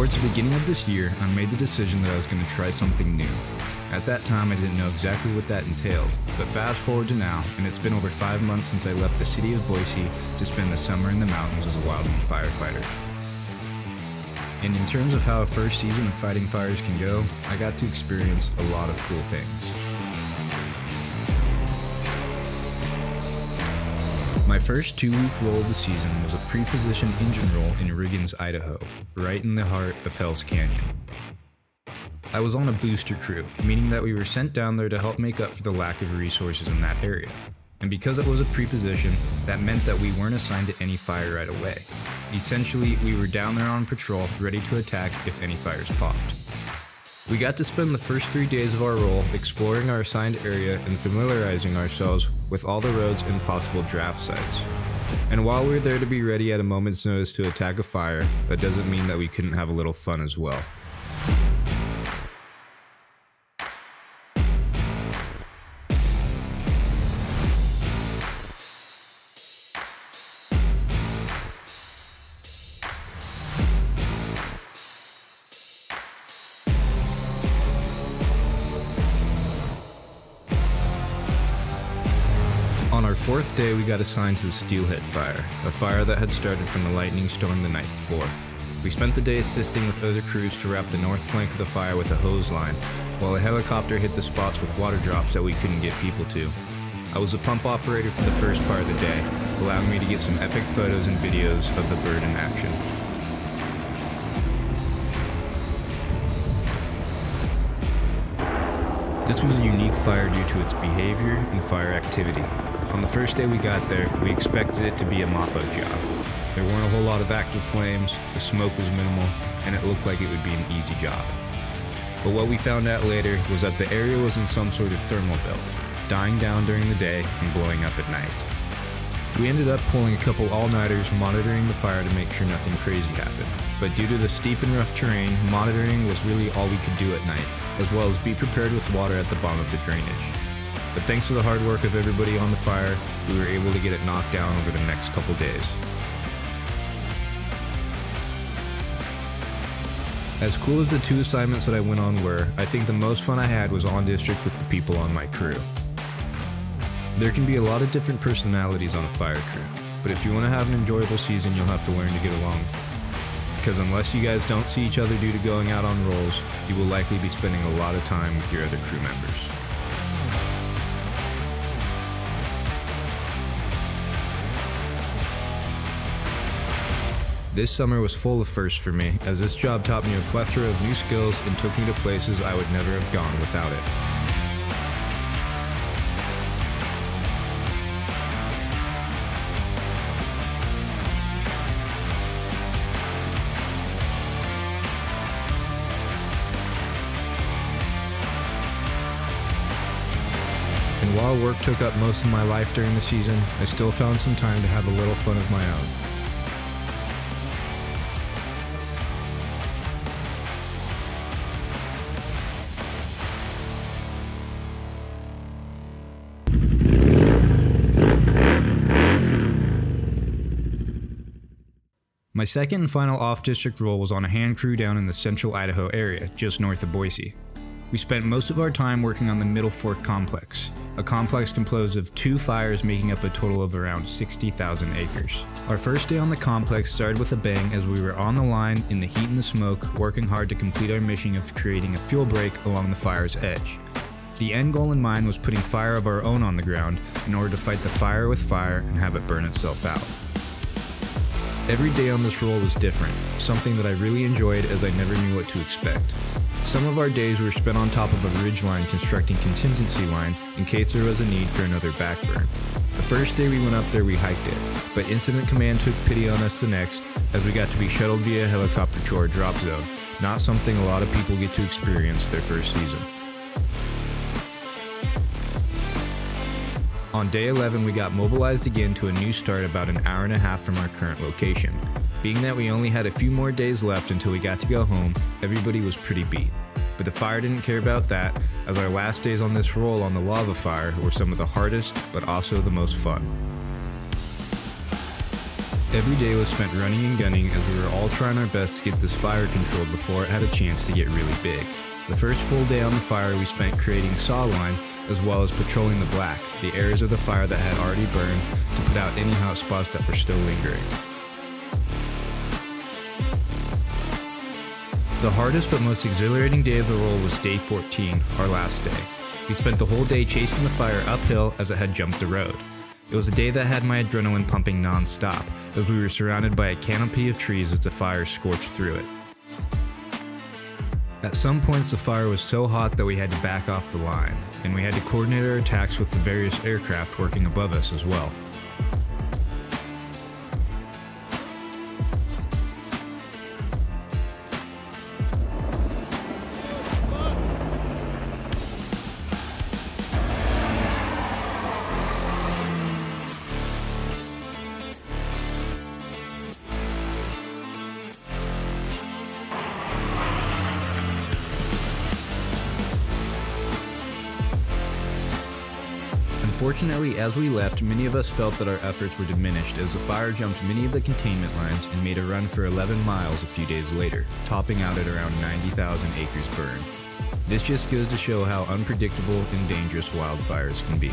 Towards the beginning of this year, I made the decision that I was going to try something new. At that time, I didn't know exactly what that entailed, but fast forward to now, and it's been over 5 months since I left the city of Boise to spend the summer in the mountains as a wildland firefighter. And in terms of how a first season of fighting fires can go, I got to experience a lot of cool things. My first 2-week roll of the season was a pre-positioned engine roll in Riggins, Idaho, right in the heart of Hell's Canyon. I was on a booster crew, meaning that we were sent down there to help make up for the lack of resources in that area. And because it was a pre-position, that meant that we weren't assigned to any fire right away. Essentially, we were down there on patrol, ready to attack if any fires popped. We got to spend the first 3 days of our role exploring our assigned area and familiarizing ourselves with all the roads and possible draft sites. And while we were there to be ready at a moment's notice to attack a fire, that doesn't mean that we couldn't have a little fun as well. On our 4th day, we got assigned to the Steelhead Fire, a fire that had started from a lightning storm the night before. We spent the day assisting with other crews to wrap the north flank of the fire with a hose line, while a helicopter hit the spots with water drops that we couldn't get people to. I was a pump operator for the first part of the day, allowing me to get some epic photos and videos of the bird in action. This was a unique fire due to its behavior and fire activity. On the first day we got there, we expected it to be a mop-up job. There weren't a whole lot of active flames, the smoke was minimal, and it looked like it would be an easy job. But what we found out later was that the area was in some sort of thermal belt, dying down during the day and blowing up at night. We ended up pulling a couple all-nighters monitoring the fire to make sure nothing crazy happened. But due to the steep and rough terrain, monitoring was really all we could do at night, as well as be prepared with water at the bottom of the drainage. But thanks to the hard work of everybody on the fire, we were able to get it knocked down over the next couple days. As cool as the 2 assignments that I went on were, I think the most fun I had was on district with the people on my crew. There can be a lot of different personalities on a fire crew, but if you want to have an enjoyable season, you'll have to learn to get along. Because unless you guys don't see each other due to going out on rolls, you will likely be spending a lot of time with your other crew members. This summer was full of firsts for me, as this job taught me a plethora of new skills and took me to places I would never have gone without it. And while work took up most of my life during the season, I still found some time to have a little fun of my own. My second and final off-district role was on a hand crew down in the central Idaho area, just north of Boise. We spent most of our time working on the Middle Fork Complex, a complex composed of 2 fires making up a total of around 60,000 acres. Our first day on the complex started with a bang as we were on the line in the heat and the smoke, working hard to complete our mission of creating a fuel break along the fire's edge. The end goal in mind was putting fire of our own on the ground in order to fight the fire with fire and have it burn itself out. Every day on this role was different, something that I really enjoyed as I never knew what to expect. Some of our days were spent on top of a ridge line constructing contingency line in case there was a need for another backburn. The first day we went up there we hiked it, but Incident Command took pity on us the next as we got to be shuttled via helicopter to our drop zone, not something a lot of people get to experience their first season. On day 11, we got mobilized again to a new start about an hour and a half from our current location. Being that we only had a few more days left until we got to go home, everybody was pretty beat. But the fire didn't care about that, as our last days on this roll on the lava fire were some of the hardest, but also the most fun. Every day was spent running and gunning as we were all trying our best to get this fire controlled before it had a chance to get really big. The first full day on the fire we spent creating saw line as well as patrolling the black, the areas of the fire that had already burned, to put out any hot spots that were still lingering. The hardest but most exhilarating day of the role was day 14, our last day. We spent the whole day chasing the fire uphill as it had jumped the road. It was a day that had my adrenaline pumping non-stop, as we were surrounded by a canopy of trees as the fire scorched through it. At some points the fire was so hot that we had to back off the line, and we had to coordinate our attacks with the various aircraft working above us as well. Unfortunately, as we left, many of us felt that our efforts were diminished as the fire jumped many of the containment lines and made a run for 11 miles a few days later, topping out at around 90,000 acres burned. This just goes to show how unpredictable and dangerous wildfires can be.